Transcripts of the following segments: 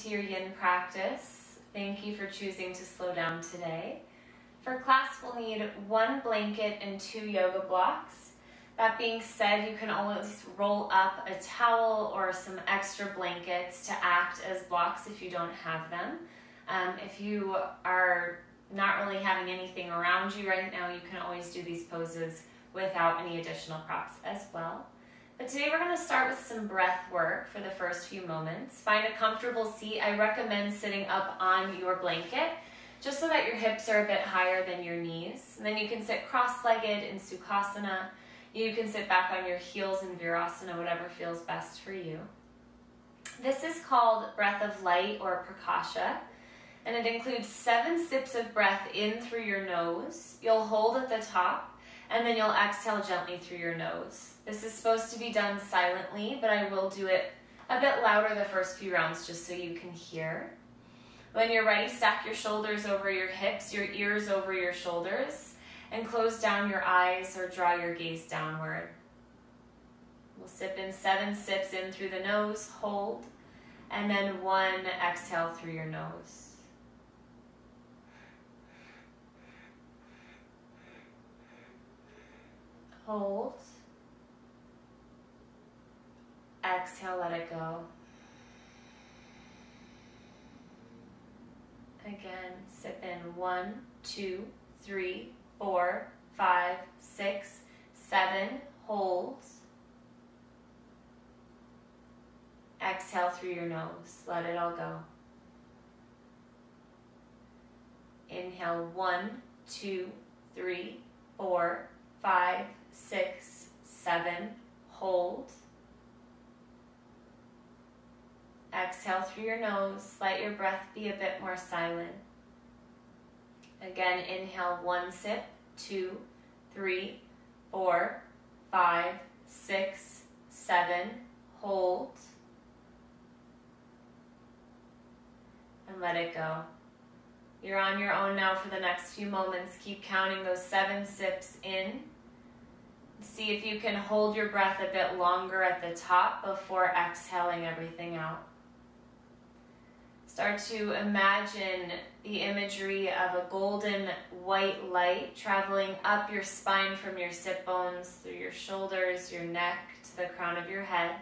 to your yin practice. Thank you for choosing to slow down today. For class, we'll need 1 blanket and 2 yoga blocks. That being said, you can always roll up a towel or some extra blankets to act as blocks if you don't have them. If you are not really having anything around you right now, you can always do these poses without any additional props as well. But today we're going to start with some breath work for the first few moments. Find a comfortable seat. I recommend sitting up on your blanket just so that your hips are a bit higher than your knees. And then you can sit cross-legged in Sukhasana. You can sit back on your heels in Virasana, whatever feels best for you. This is called Breath of Light or Prakasha, and it includes 7 sips of breath in through your nose. You'll hold at the top, and then you'll exhale gently through your nose. This is supposed to be done silently, but I will do it a bit louder the first few rounds just so you can hear. When you're ready, stack your shoulders over your hips, your ears over your shoulders, and close down your eyes or draw your gaze downward. We'll sip in 7 sips in through the nose, hold, and then 1 exhale through your nose. Hold. Exhale, let it go. Again, sip in 1, 2, 3, 4, 5, 6, 7. Hold. Exhale through your nose. Let it all go. Inhale 1, 2, 3, 4, 5, 6, 7. Hold. Exhale through your nose. Let your breath be a bit more silent. Again, inhale 1 sip, 2, 3, 4, 5, 6, 7. Hold. And let it go. You're on your own now for the next few moments. Keep counting those 7 sips in. See if you can hold your breath a bit longer at the top before exhaling everything out. Start to imagine the imagery of a golden white light traveling up your spine from your sit bones, through your shoulders, your neck, to the crown of your head.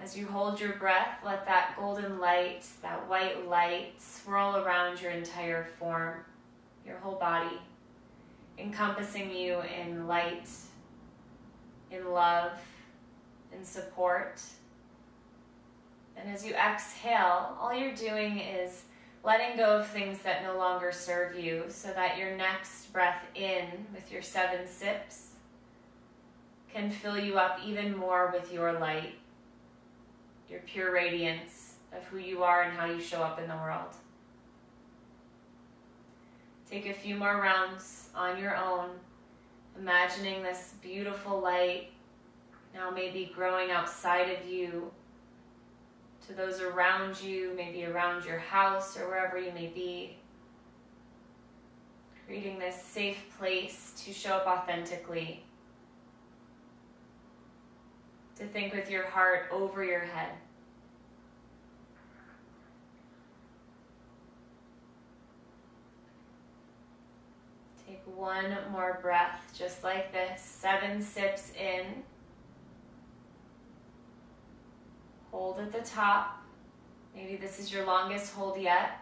As you hold your breath, let that golden light, that white light, swirl around your entire form, your whole body, encompassing you in light, in love, in support. And as you exhale, all you're doing is letting go of things that no longer serve you, so that your next breath in with your 7 sips can fill you up even more with your light, your pure radiance of who you are and how you show up in the world. Take a few more rounds on your own, imagining this beautiful light now maybe growing outside of you, to those around you, maybe around your house or wherever you may be. Creating this safe place to show up authentically, to think with your heart over your head. Take 1 more breath, just like this. 7 sips in. Hold at the top. Maybe this is your longest hold yet.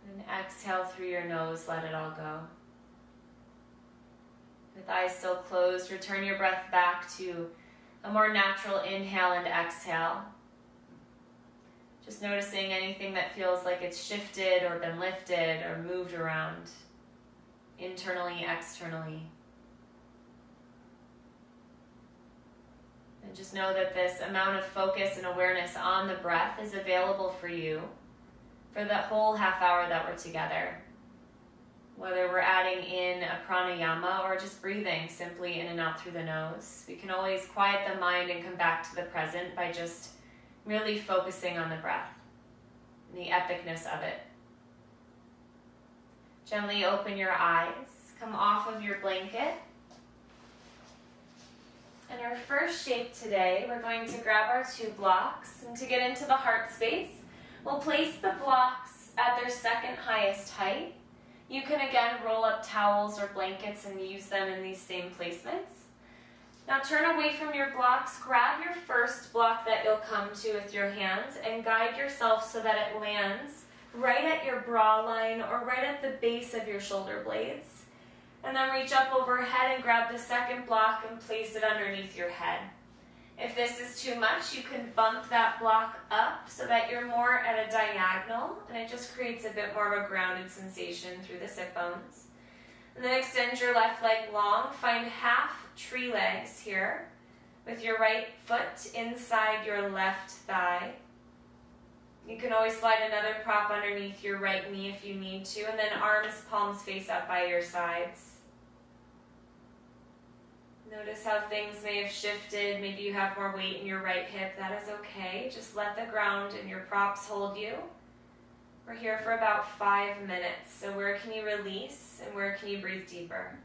And exhale through your nose, let it all go. With eyes still closed, return your breath back to a more natural inhale and exhale. Just noticing anything that feels like it's shifted or been lifted or moved around, internally, externally. And just know that this amount of focus and awareness on the breath is available for you for the whole half hour that we're together. Whether we're adding in a pranayama or just breathing simply in and out through the nose, we can always quiet the mind and come back to the present by just merely focusing on the breath and the epicness of it. Gently open your eyes, come off of your blanket, In our first shape today, we're going to grab our 2 blocks, and to get into the heart space, we'll place the blocks at their second highest height. You can again roll up towels or blankets and use them in these same placements. Now turn away from your blocks, grab your first block that you'll come to with your hands and guide yourself so that it lands right at your bra line or right at the base of your shoulder blades. And then reach up overhead and grab the second block and place it underneath your head. If this is too much, you can bump that block up so that you're more at a diagonal, and it just creates a bit more of a grounded sensation through the sit bones. And then extend your left leg long. Find half tree legs here with your right foot inside your left thigh. You can always slide another prop underneath your right knee if you need to, and then arms, palms face up by your sides. Notice how things may have shifted. Maybe you have more weight in your right hip. That is okay. Just let the ground and your props hold you. We're here for about 5 minutes. So where can you release and where can you breathe deeper?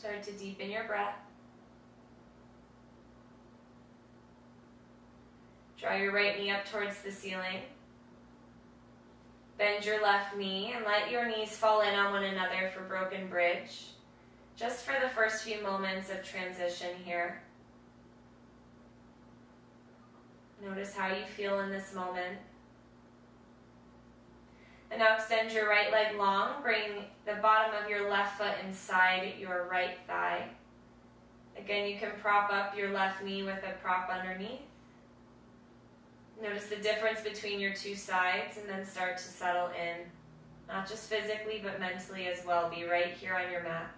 Start to deepen your breath. Draw your right knee up towards the ceiling. Bend your left knee and let your knees fall in on one another for broken bridge. Just for the first few moments of transition here. Notice how you feel in this moment. And now extend your right leg long. Bring the bottom of your left foot inside your right thigh. Again, you can prop up your left knee with a prop underneath. Notice the difference between your two sides and then start to settle in. Not just physically, but mentally as well. Be right here on your mat.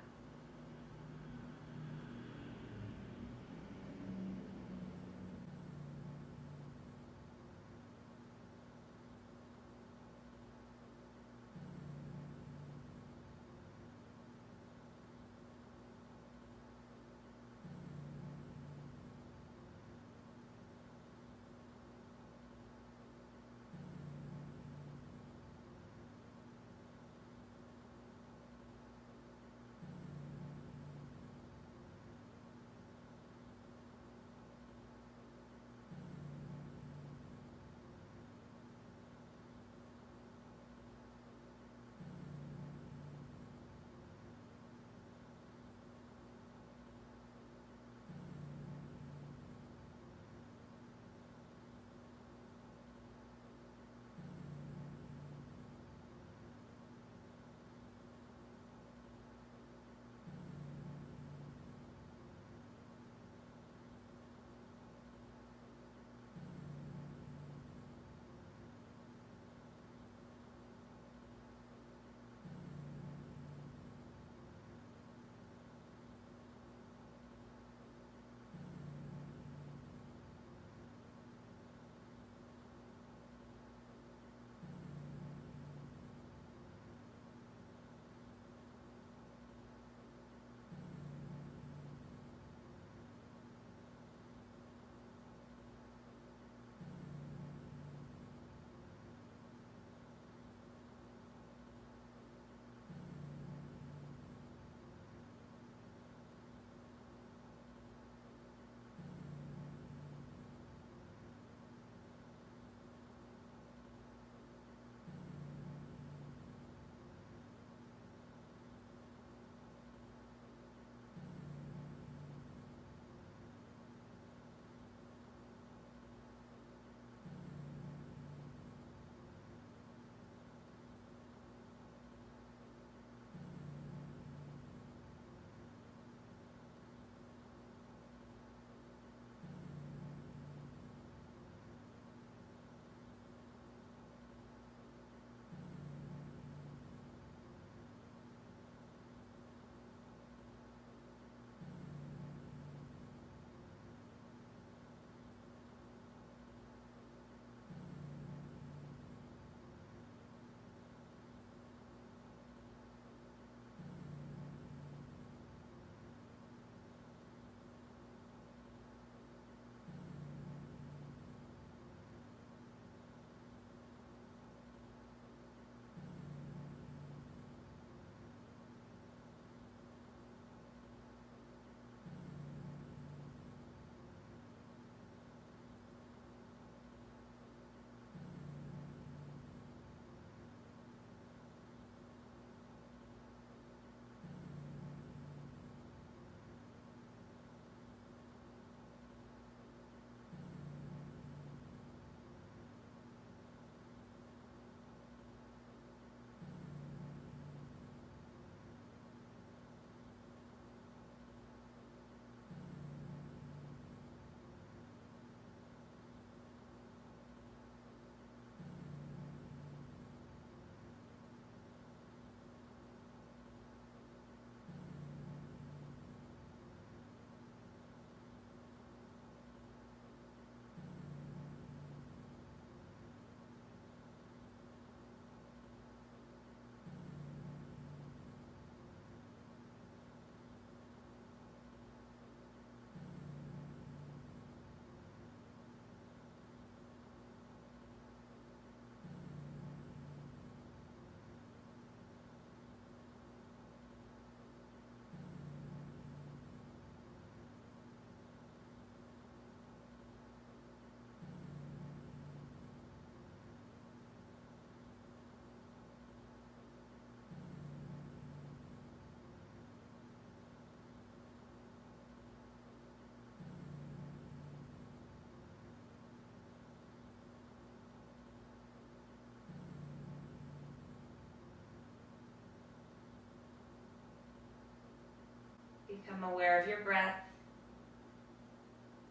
Become aware of your breath.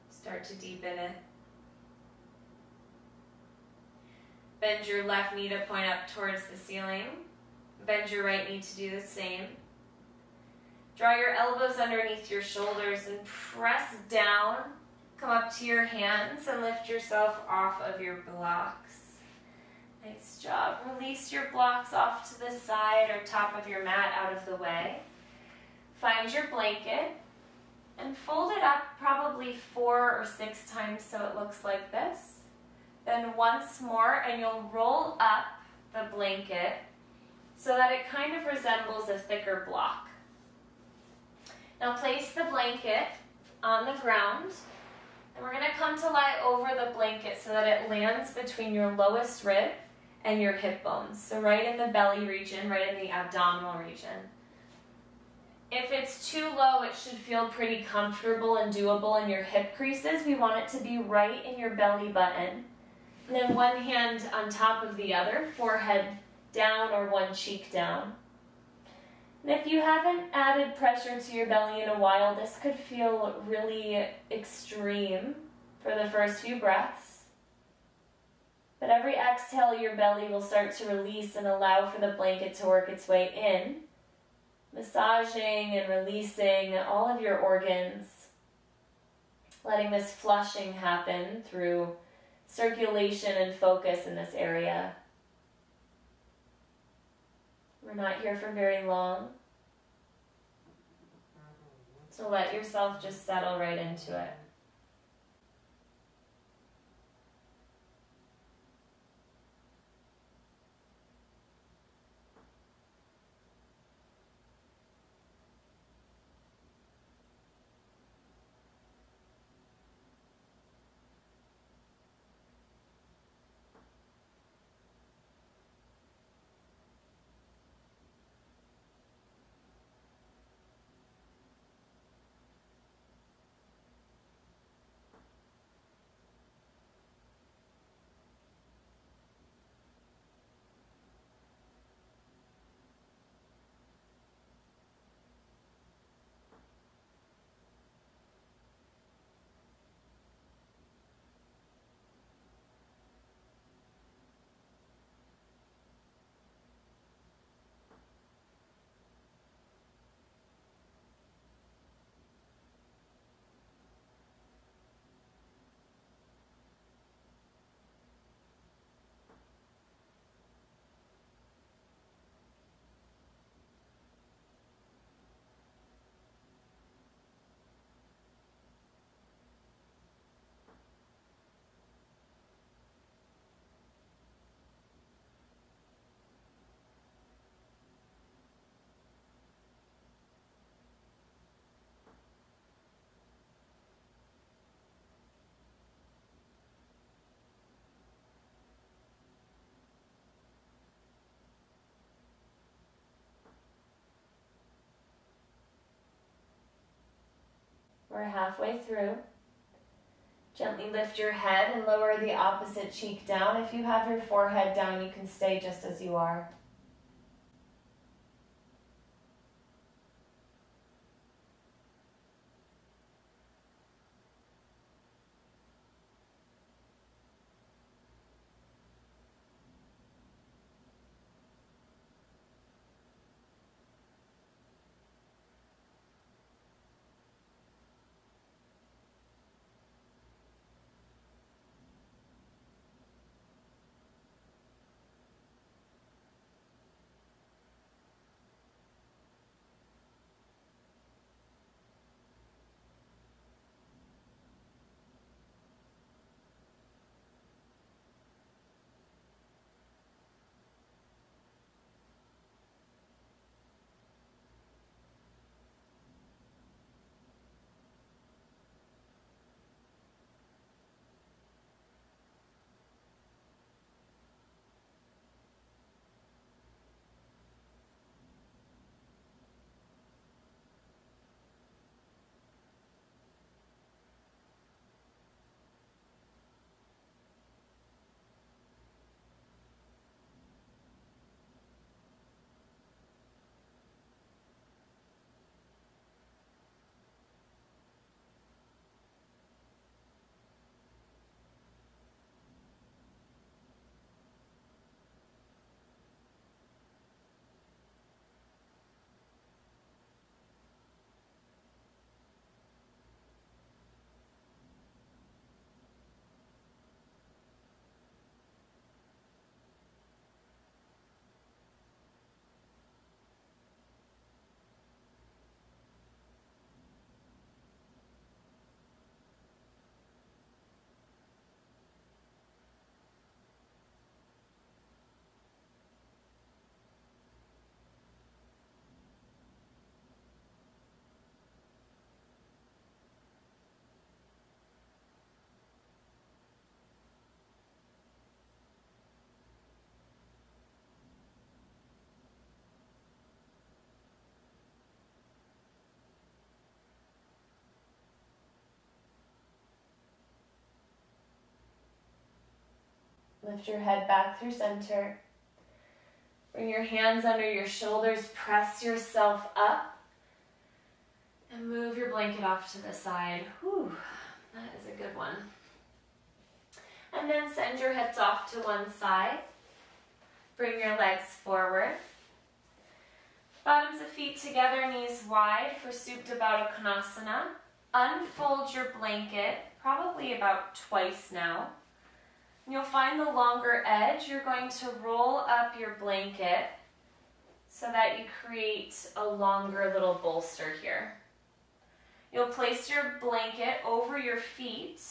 Start to deepen it. Bend your left knee to point up towards the ceiling. Bend your right knee to do the same. Draw your elbows underneath your shoulders and press down. Come up to your hands and lift yourself off of your blocks. Nice job. Release your blocks off to the side or top of your mat out of the way. Find your blanket and fold it up probably 4 or 6 times so it looks like this. Then once more, and you'll roll up the blanket so that it kind of resembles a thicker block. Now place the blanket on the ground, and we're going to come to lie over the blanket so that it lands between your lowest rib and your hip bones. So right in the belly region, right in the abdominal region. If it's too low, it should feel pretty comfortable and doable in your hip creases. We want it to be right in your belly button. And then one hand on top of the other, forehead down or one cheek down. And if you haven't added pressure to your belly in a while, this could feel really extreme for the first few breaths. But every exhale, your belly will start to release and allow for the blanket to work its way in, massaging and releasing all of your organs, letting this flushing happen through circulation and focus in this area. We're not here for very long, so let yourself just settle right into it. We're halfway through. Gently lift your head and lower the opposite cheek down. If you have your forehead down, you can stay just as you are. Lift your head back through center. Bring your hands under your shoulders, press yourself up, and move your blanket off to the side. Whew, that is a good one. And then send your hips off to one side. Bring your legs forward. Bottoms of feet together, knees wide for Supta Baddha Konasana. Unfold your blanket, probably about twice now. You'll find the longer edge. You're going to roll up your blanket so that you create a longer little bolster here. You'll place your blanket over your feet.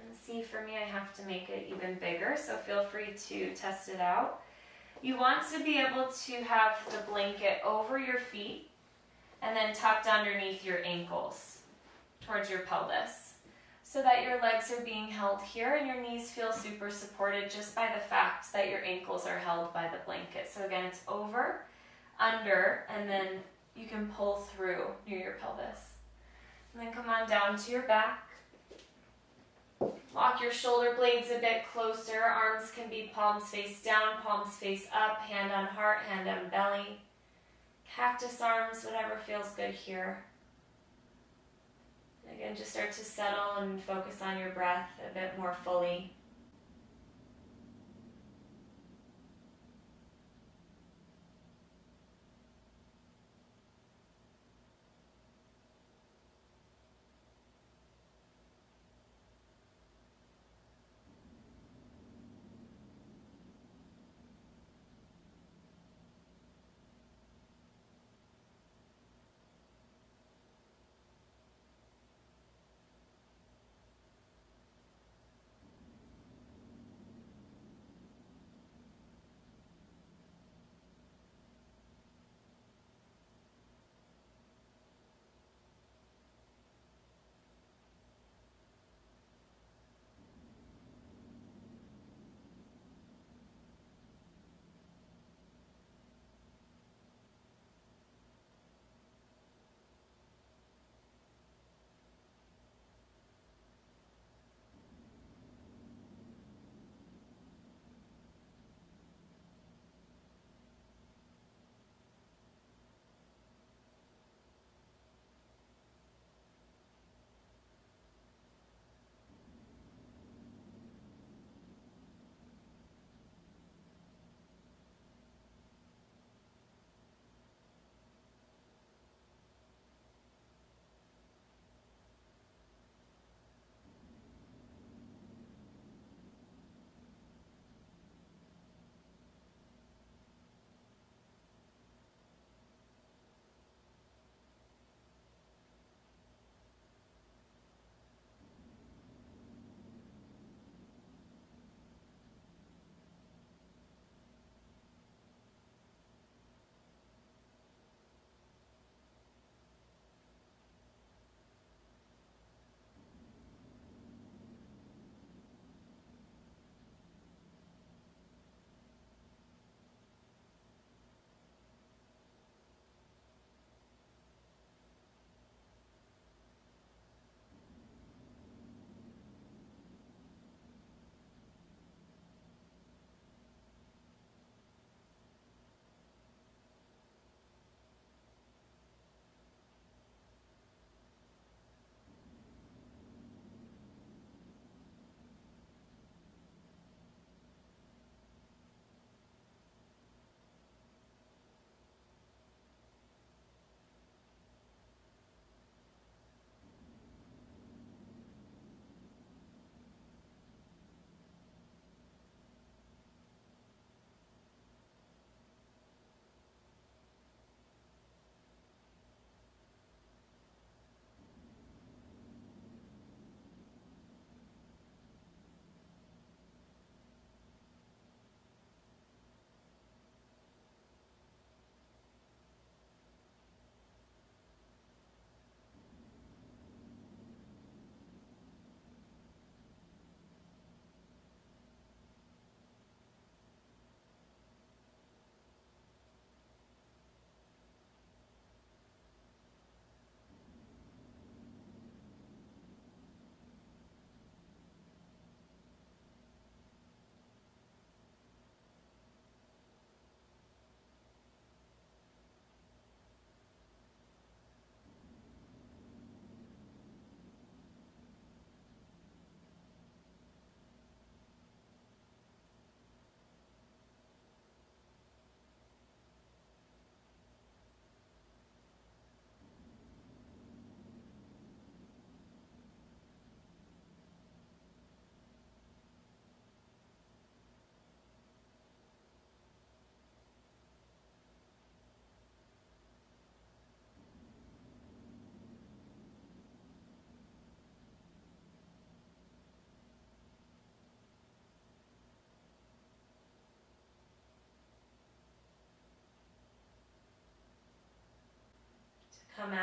And see, for me, I have to make it even bigger, so feel free to test it out. You want to be able to have the blanket over your feet and then tucked underneath your ankles towards your pelvis, so that your legs are being held here and your knees feel super supported just by the fact that your ankles are held by the blanket. So again, it's over, under, and then you can pull through near your pelvis. And then come on down to your back. Lock your shoulder blades a bit closer. Arms can be palms face down, palms face up, hand on heart, hand on belly. Cactus arms, whatever feels good here. Again, just start to settle and focus on your breath a bit more fully.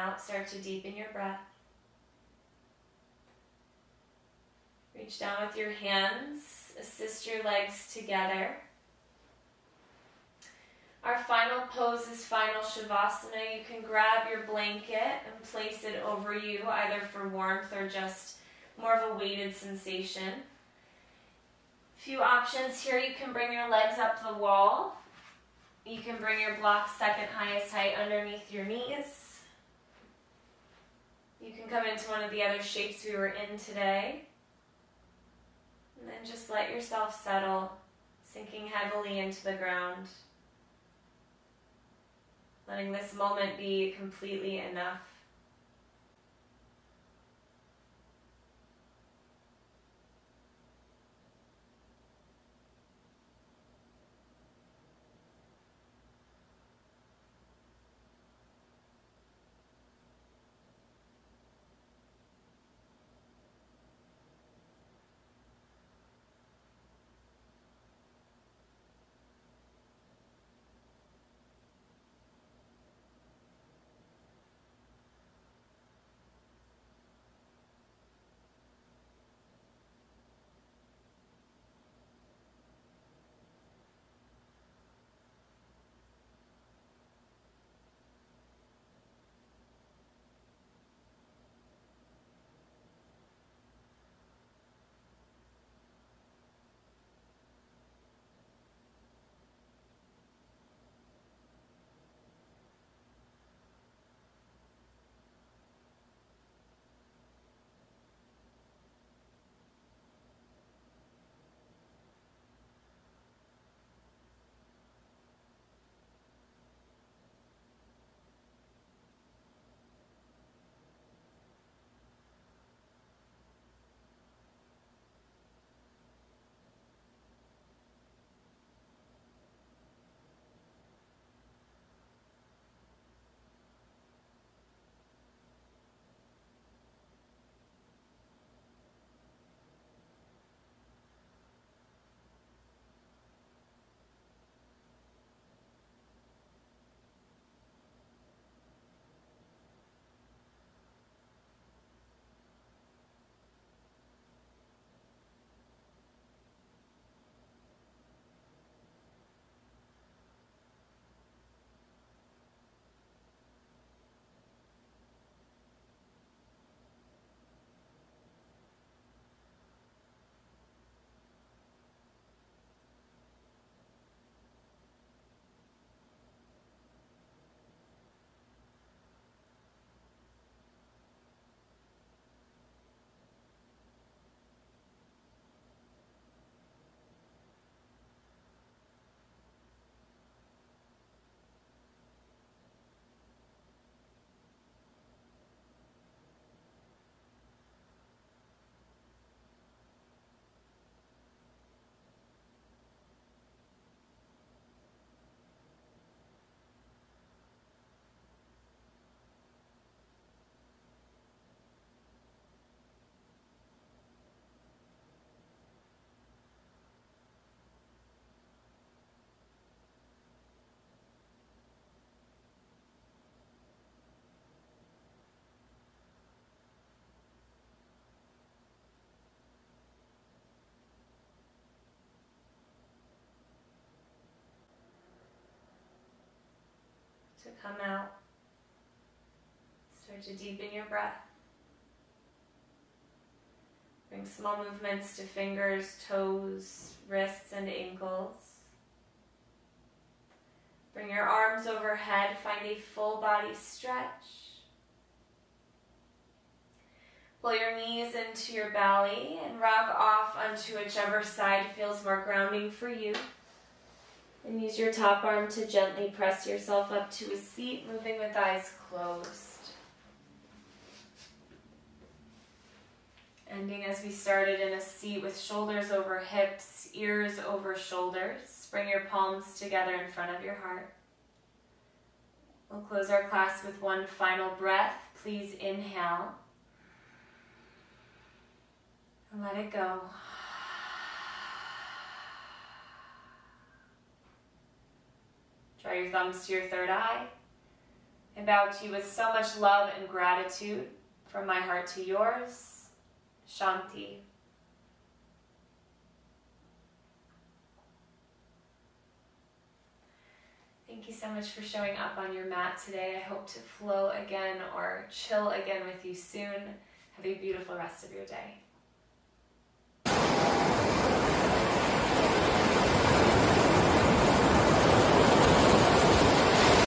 out, start to deepen your breath. Reach down with your hands, assist your legs together. Our final pose is final Shavasana. You can grab your blanket and place it over you, either for warmth or just more of a weighted sensation. Few options here. You can bring your legs up the wall. You can bring your blocks second highest height underneath your knees. You can come into one of the other shapes we were in today. And then just let yourself settle, sinking heavily into the ground. Letting this moment be completely enough. To come out, start to deepen your breath. Bring small movements to fingers, toes, wrists, and ankles. Bring your arms overhead, find a full body stretch. Pull your knees into your belly and rock off onto whichever side feels more grounding for you. And use your top arm to gently press yourself up to a seat, moving with eyes closed. Ending as we started in a seat with shoulders over hips, ears over shoulders. Bring your palms together in front of your heart. We'll close our class with one final breath. Please inhale. And let it go. Draw your thumbs to your third eye I bow to you with so much love and gratitude from my heart to yours. Shanti. Thank you so much for showing up on your mat today. I hope to flow again or chill again with you soon. Have a beautiful rest of your day.